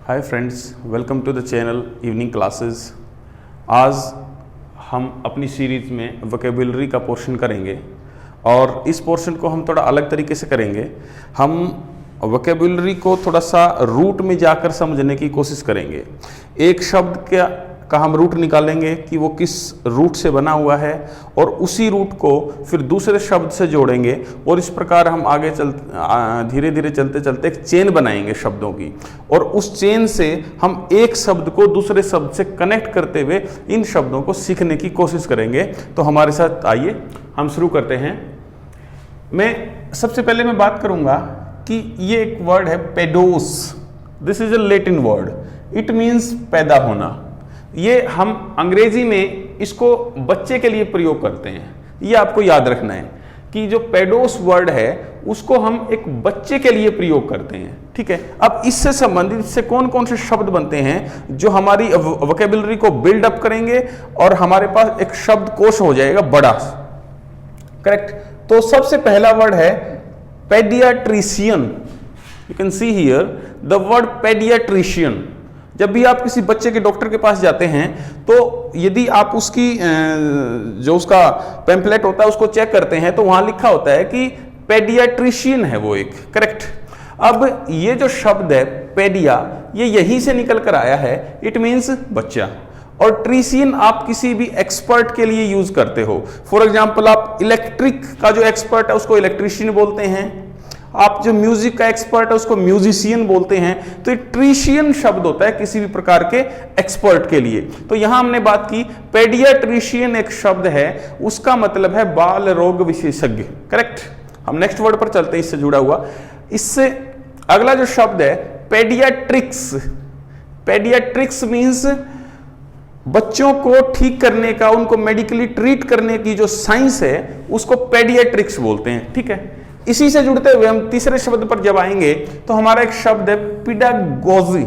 Hi friends, welcome to the channel evening classes. आज हम अपनी सीरीज में वोकेबुलरी का पोर्शन करेंगे और इस पोर्शन को हम थोड़ा अलग तरीके से करेंगे। हम वोकेबुलरी को थोड़ा सा रूट में जाकर समझने की कोशिश करेंगे। एक शब्द का हम रूट निकालेंगे कि वो किस रूट से बना हुआ है और उसी रूट को फिर दूसरे शब्द से जोड़ेंगे और इस प्रकार हम आगे धीरे धीरे चलते चलते एक चेन बनाएंगे शब्दों की और उस चेन से हम एक शब्द को दूसरे शब्द से कनेक्ट करते हुए इन शब्दों को सीखने की कोशिश करेंगे। तो हमारे साथ आइए हम शुरू करते हैं। मैं सबसे पहले मैं बात करूंगा कि ये एक वर्ड है पेडोस। This is a Latin word, it means पैदा होना। ये हम अंग्रेजी में इसको बच्चे के लिए प्रयोग करते हैं। ये आपको याद रखना है कि जो पेडोस वर्ड है उसको हम एक बच्चे के लिए प्रयोग करते हैं, ठीक है। अब इससे संबंधित इससे कौन कौन से शब्द बनते हैं जो हमारी वोकेबुलरी को बिल्डअप करेंगे और हमारे पास एक शब्द कोश हो जाएगा बड़ा, करेक्ट। तो सबसे पहला वर्ड है paediatrician. You can see here the word paediatrician. जब भी आप किसी बच्चे के डॉक्टर के पास जाते हैं तो यदि आप उसकी जो उसका पैम्पलेट होता है उसको चेक करते हैं तो वहां लिखा होता है कि पेडियाट्रिशियन है वो एक, करेक्ट। अब ये जो शब्द है पेडिया, ये यहीं से निकल कर आया है, इट मीन्स बच्चा। और ट्रिशियन आप किसी भी एक्सपर्ट के लिए यूज करते हो। फॉर एग्जाम्पल आप इलेक्ट्रिक का जो एक्सपर्ट है उसको इलेक्ट्रिशियन बोलते हैं, आप जो म्यूजिक का एक्सपर्ट है उसको म्यूजिशियन बोलते हैं। तो ये ट्रिशियन शब्द होता है किसी भी प्रकार के एक्सपर्ट के लिए। तो यहां हमने बात की पेडियाट्रिशियन एक शब्द है, उसका मतलब है बाल रोग विशेषज्ञ, करेक्ट। हम नेक्स्ट वर्ड पर चलते हैं इससे जुड़ा हुआ। इससे अगला जो शब्द है पेडियाट्रिक्स। पेडियाट्रिक्स मीन्स बच्चों को ठीक करने का, उनको मेडिकली ट्रीट करने की जो साइंस है उसको पेडियाट्रिक्स बोलते हैं, ठीक है। इसी से जुड़ते हुए हम तीसरे शब्द पर जब आएंगे तो हमारा एक शब्द है पिडागोजी।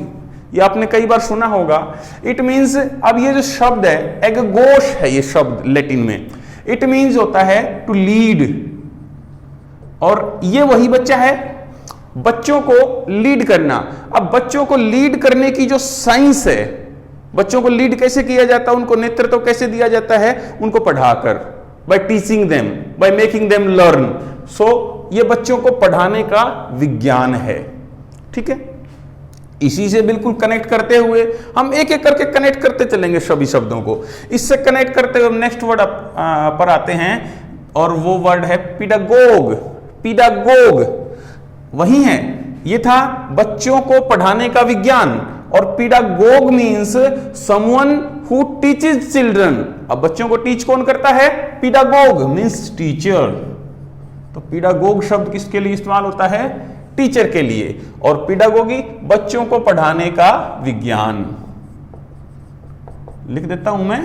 ये आपने कई बार सुना होगा। इट मींस, अब ये जो शब्द है एगोश है, ये शब्द लैटिन में इट मींस होता है टू लीड। और ये वही बच्चा है, बच्चों को लीड करना। अब बच्चों को लीड करने की जो साइंस है, बच्चों को लीड कैसे किया जाता है, उनको नेतृत्व कैसे दिया जाता है, उनको पढ़ाकर, by teaching them, by making them learn. So ये बच्चों को पढ़ाने का विज्ञान है, ठीक है। इसी से बिल्कुल कनेक्ट करते हुए हम एक एक करके कनेक्ट करते चलेंगे सभी शब्दों को। इससे कनेक्ट करते हुए नेक्स्ट वर्ड पर आते हैं और वो वर्ड है पिडागोग। पिडागोग वही है, ये था बच्चों को पढ़ाने का विज्ञान। और pedagogue means someone who teaches children. अब बच्चों को टीच कौन करता है? Pedagogue means teacher. तो पिडागोग शब्द किसके लिए इस्तेमाल होता है? टीचर के लिए। और पिडागोगी बच्चों को पढ़ाने का विज्ञान। लिख देता हूं मैं।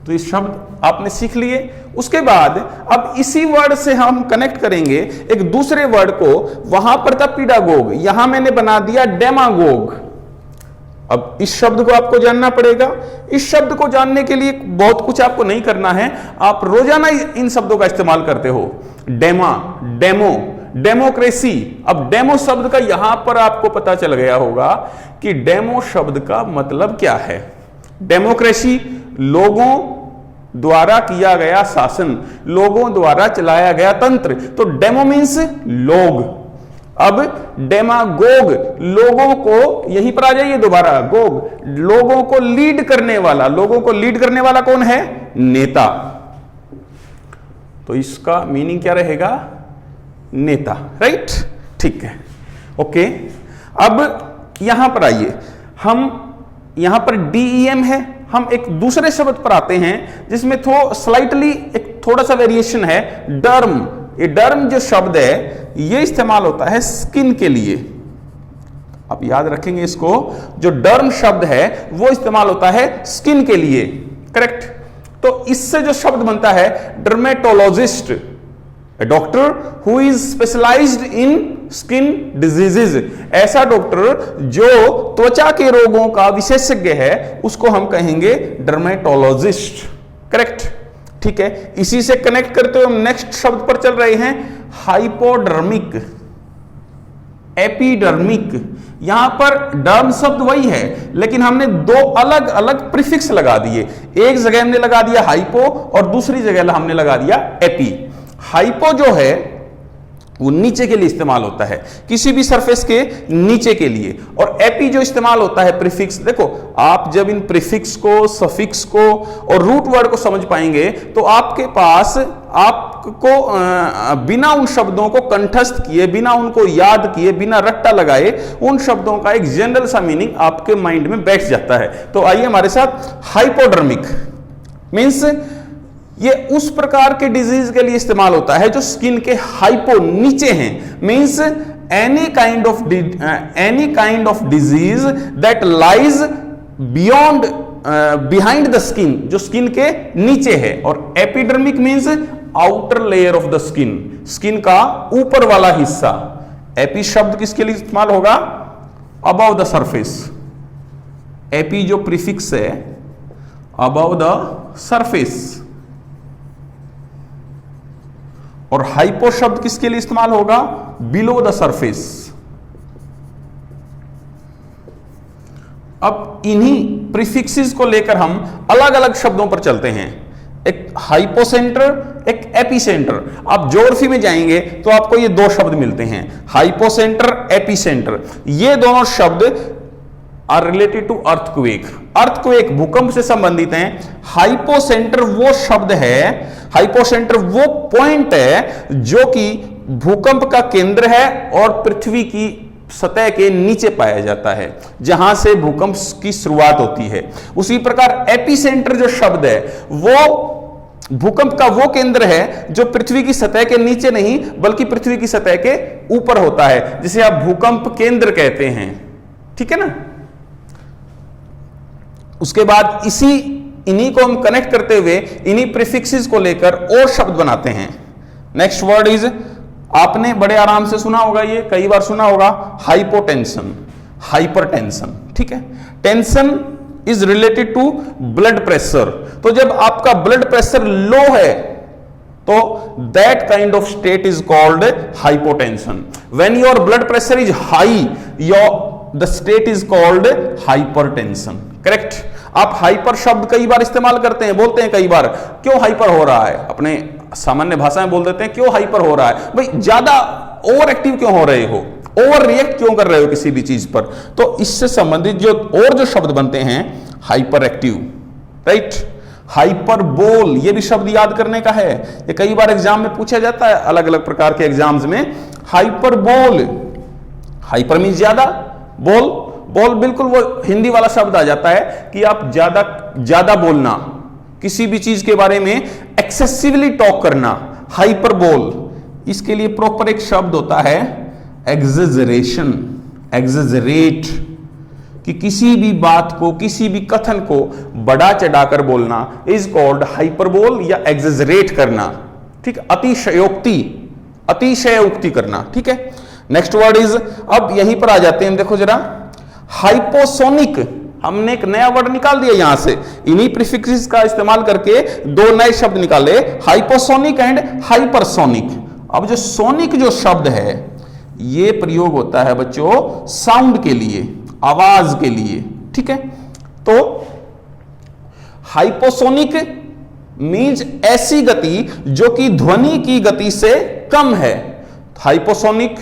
तो इस शब्द आपने सीख लिए। उसके बाद अब इसी वर्ड से हम कनेक्ट करेंगे एक दूसरे वर्ड को। वहां पर था पिडागोग, यहां मैंने बना दिया डेमागोग। अब इस शब्द को आपको जानना पड़ेगा। इस शब्द को जानने के लिए बहुत कुछ आपको नहीं करना है, आप रोजाना इन शब्दों का इस्तेमाल करते हो। डेमा, डेमो, डेमोक्रेसी। अब डेमो शब्द का यहां पर आपको पता चल गया होगा कि डेमो शब्द का मतलब क्या है। डेमोक्रेसी लोगों द्वारा किया गया शासन, लोगों द्वारा चलाया गया तंत्र। तो डेमो मीन्स लोग। अब डेमागोग लोगों को, यहीं पर आ जाइए दोबारा, गोग लोगों को लीड करने वाला। लोगों को लीड करने वाला कौन है? नेता। तो इसका मीनिंग क्या रहेगा? नेता, राइट, ठीक है, ओके। अब यहां पर आइए, हम यहां पर DEM है, हम एक दूसरे शब्द पर आते हैं जिसमें स्लाइटली एक थोड़ा सा वेरिएशन है, डर्म। ये डर्म जो शब्द है ये इस्तेमाल होता है स्किन के लिए। आप याद रखेंगे इसको, जो डर्म शब्द है वो इस्तेमाल होता है स्किन के लिए, करेक्ट। तो इससे जो शब्द बनता है dermatologist, A doctor who is specialized in skin diseases। ऐसा डॉक्टर जो त्वचा के रोगों का विशेषज्ञ है उसको हम कहेंगे डर्मेटोलॉजिस्ट, करेक्ट, ठीक है। इसी से कनेक्ट करते हुए हम नेक्स्ट शब्द पर चल रहे हैं, हाइपोडर्मिक। एपिडर्मिक। यहां पर डर्म शब्द वही है, लेकिन हमने दो अलग अलग प्रीफिक्स लगा दिए। एक जगह हमने लगा दिया हाइपो और दूसरी जगह हमने लगा दिया एपी। हाइपो जो है वो नीचे के लिए इस्तेमाल होता है, किसी भी सरफेस के नीचे के लिए, और एपी जो इस्तेमाल होता है प्रीफिक्स। देखो, आप जब इन प्रीफिक्स को, सफिक्स को और रूट वर्ड को समझ पाएंगे तो आपके पास आपको बिना उन शब्दों को कंठस्थ किए, बिना उनको याद किए, बिना रट्टा लगाए, उन शब्दों का एक जनरल सा मीनिंग आपके माइंड में बैठ जाता है। तो आइए हमारे साथ। हाइपोडर्मिक मीन्स ये उस प्रकार के डिजीज के लिए इस्तेमाल होता है जो स्किन के हाइपो, नीचे हैं। Means any kind of disease that lies beyond, behind the skin, जो स्किन के नीचे है। और epidermic means outer layer of the skin, skin का ऊपर वाला हिस्सा। एपी शब्द किसके लिए इस्तेमाल होगा? Above the surface. एपी जो प्रीफिक्स है, अबव द सरफेस। और हाइपो शब्द किसके लिए इस्तेमाल होगा? Below the surface. अब इन्हीं प्रीफिक्सेस को लेकर हम अलग अलग शब्दों पर चलते हैं। एक हाइपोसेंटर, एक एपिसेंटर। आप ज्योग्राफी में जाएंगे तो आपको ये दो शब्द मिलते हैं, हाइपोसेंटर, एपिसेंटर। ये दोनों शब्द are related to earthquake. Earthquake, भूकंप से संबंधित हैं। हाइपोसेंटर वो शब्द है, हाइपोसेंटर वो पॉइंट है जो कि भूकंप का केंद्र है और पृथ्वी की सतह के नीचे पाया जाता है, जहां से भूकंप की शुरुआत होती है। उसी प्रकार एपिसेंटर जो शब्द है वो भूकंप का वो केंद्र है जो पृथ्वी की सतह के नीचे नहीं बल्कि पृथ्वी की सतह के ऊपर होता है, जिसे आप भूकंप केंद्र कहते हैं। ठीक है ना? उसके बाद इन्हीं को हम कनेक्ट करते हुए इन्हीं प्रीफिक्सेस को लेकर और शब्द बनाते हैं। नेक्स्ट वर्ड इज, आपने बड़े आराम से सुना होगा, ये कई बार सुना होगा, हाइपोटेंशन, हाइपरटेंशन। ठीक है? Tension is related to blood pressure. तो जब आपका ब्लड प्रेशर लो है तो that kind of state is called hypotension. When your blood pressure is high, the state is called hypertension. Correct? आप हाइपर शब्द कई बार इस्तेमाल करते हैं, बोलते हैं कई बार, क्यों हाइपर हो रहा है? अपने सामान्य भाषा में बोल देते हैं, क्यों हाइपर हो रहा है? भाई ज्यादा ओवर एक्टिव क्यों हो रहे हो, ओवर रिएक्ट क्यों कर रहे हो किसी भी चीज पर? तो इससे संबंधित जो शब्द बनते हैं, हाइपर एक्टिव। राइट? हाइपर बोल, ये भी शब्द याद करने का है, ये कई बार एग्जाम में पूछा जाता है, अलग अलग प्रकार के एग्जाम्स में। हाइपर बोल, हाइपर मीन ज्यादा, बोल बिल्कुल वो हिंदी वाला शब्द आ जाता है कि आप ज्यादा बोलना, किसी भी चीज के बारे में एक्सेसिवली टॉक करना, हाइपरबोल। इसके लिए प्रॉपर एक शब्द होता है एग्जेजरेशन, एग्जेजरेट, कि किसी भी बात को, किसी भी कथन को बढ़ा चढ़ाकर बोलना इज कॉल्ड हाइपरबोल या एग्जेजरेट करना। ठीक? अतिशयोक्ति, अतिशयोक्ति करना। ठीक है? नेक्स्ट वर्ड इज, अब यहीं पर आ जाते हैं, देखो जरा, हाइपोसोनिक। हमने एक नया वर्ड निकाल दिया यहां से, इन्हीं प्रीफिक्सेस का इस्तेमाल करके दो नए शब्द निकाले, हाइपोसोनिक एंड हाइपरसोनिक। अब जो सोनिक जो शब्द है ये प्रयोग होता है बच्चों साउंड के लिए, आवाज के लिए। ठीक है? तो हाइपोसोनिक मीन्स ऐसी गति जो कि ध्वनि की गति से कम है। हाइपोसोनिक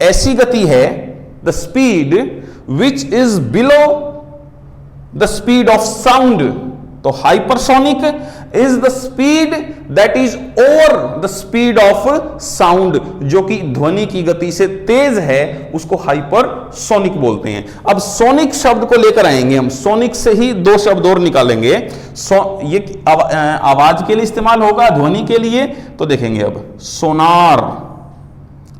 ऐसी गति है, the speed which is below the speed of sound. तो hypersonic is the speed that is over the speed of sound, जो कि ध्वनि की गति से तेज है, उसको हाइपरसोनिक बोलते हैं। अब सोनिक शब्द को लेकर आएंगे हम, सोनिक से ही दो शब्द और निकालेंगे। ये आवाज के लिए इस्तेमाल होगा, ध्वनि के लिए तो देखेंगे। अब सोनार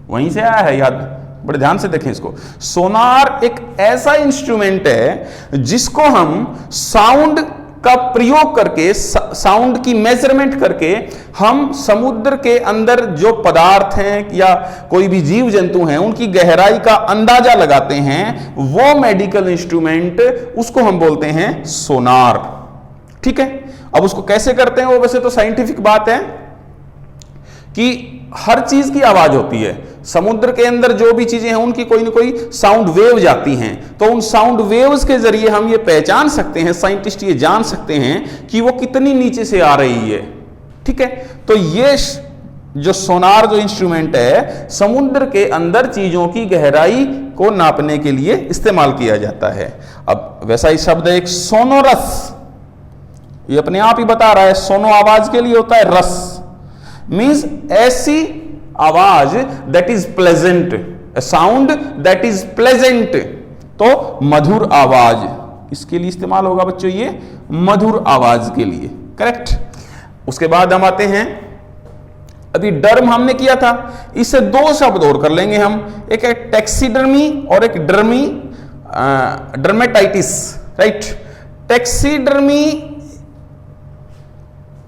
वहीं से आया है, याद, बड़े ध्यान से देखें इसको। सोनार एक ऐसा इंस्ट्रूमेंट है जिसको हम साउंड का प्रयोग करके, साउंड की मेजरमेंट करके, हम समुद्र के अंदर जो पदार्थ हैं या कोई भी जीव जंतु हैं उनकी गहराई का अंदाजा लगाते हैं। वो मेडिकल इंस्ट्रूमेंट, उसको हम बोलते हैं सोनार। ठीक है? अब उसको कैसे करते हैं, वो वैसे तो साइंटिफिक बात है कि हर चीज की आवाज होती है, समुद्र के अंदर जो भी चीजें हैं उनकी कोई ना कोई साउंड वेव जाती हैं, तो उन साउंड वेव्स के जरिए हम ये पहचान सकते हैं, साइंटिस्ट ये जान सकते हैं कि वो कितनी नीचे से आ रही है। ठीक है, तो ये जो सोनार जो इंस्ट्रूमेंट है समुद्र के अंदर चीजों की गहराई को नापने के लिए इस्तेमाल किया जाता है। अब वैसा ही शब्द है एक सोनोरस, ये अपने आप ही बता रहा है, सोनो आवाज के लिए होता है, रस मींस ऐसी आवाज that is pleasant, A sound that is pleasant, तो मधुर आवाज, इसके लिए इस्तेमाल होगा बच्चों ये मधुर आवाज के लिए। करेक्ट। उसके बाद हम आते हैं, अभी डर्म हमने किया था, इससे दो शब्द और कर लेंगे हम, एक है टैक्सीडर्मी और एक डर्मेटाइटिस। राइट। टैक्सीडर्मी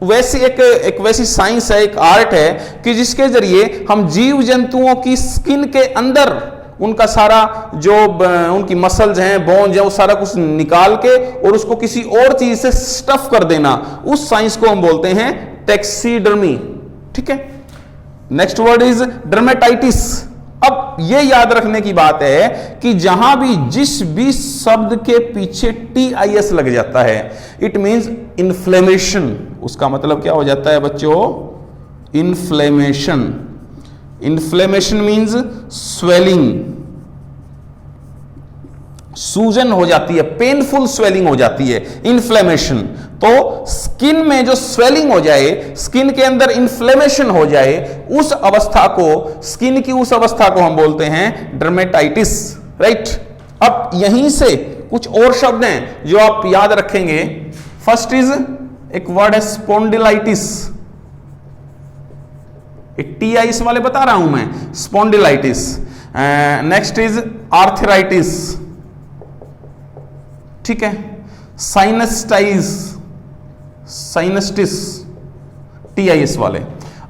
वैसी एक वैसी साइंस है, एक आर्ट है कि जिसके जरिए हम जीव जंतुओं की स्किन के अंदर उनका सारा जो उनकी मसल्स हैं, बोन्स हैं, वो सारा कुछ निकाल के और उसको किसी और चीज से स्टफ कर देना, उस साइंस को हम बोलते हैं टैक्सीडर्मी। ठीक है। Next word is dermatitis. अब ये याद रखने की बात है कि जहां भी जिस भी शब्द के पीछे TIS लग जाता है इट मींस इन्फ्लेमेशन। उसका मतलब क्या हो जाता है बच्चों? इन्फ्लेमेशन। इन्फ्लेमेशन मींस स्वेलिंग, सूजन हो जाती है, पेनफुल स्वेलिंग हो जाती है, इन्फ्लेमेशन। तो स्किन में जो स्वेलिंग हो जाए, स्किन के अंदर इन्फ्लेमेशन हो जाए, उस अवस्था को, स्किन की उस अवस्था को हम बोलते हैं डर्मेटाइटिस। राइट। अब यहीं से कुछ और शब्द हैं जो आप याद रखेंगे। फर्स्ट इज एक वर्ड है स्पॉन्डिलाइटिस, एक TIS वाले बता रहा हूं मैं, स्पॉन्डिलाइटिस। Next is arthritis. ठीक है। साइनस्टाइज, साइनस्टिस, TIS वाले।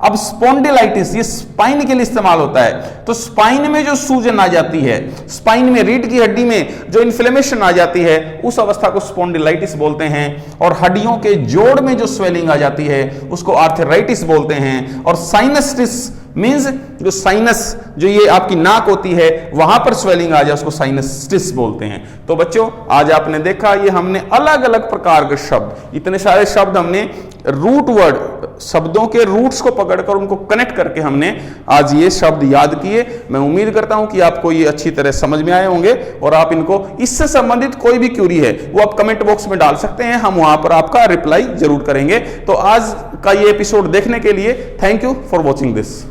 अब स्पॉन्डिलाइटिस ये स्पाइन के लिए इस्तेमाल होता है, तो स्पाइन में जो सूजन आ जाती है, स्पाइन में रीढ़ की हड्डी में जो इन्फ्लेमेशन आ जाती है, उस अवस्था को स्पॉन्डिलाइटिस बोलते हैं। और हड्डियों के जोड़ में जो स्वेलिंग आ जाती है उसको आर्थराइटिस बोलते हैं। और साइनस्टिस मींस जो साइनस, जो ये आपकी नाक होती है वहां पर स्वेलिंग आ जाए उसको साइनस्टिस बोलते हैं। तो बच्चों आज आपने देखा ये हमने अलग अलग प्रकार के शब्द, इतने सारे शब्द हमने रूट वर्ड, शब्दों के रूट्स को पकड़कर उनको कनेक्ट करके हमने आज ये शब्द याद किए। मैं उम्मीद करता हूं कि आपको ये अच्छी तरह समझ में आए होंगे और आप इनको, इससे संबंधित कोई भी क्यूरी है वो आप कमेंट बॉक्स में डाल सकते हैं, हम वहां पर आपका रिप्लाई जरूर करेंगे। तो आज का ये एपिसोड देखने के लिए thank you for watching this.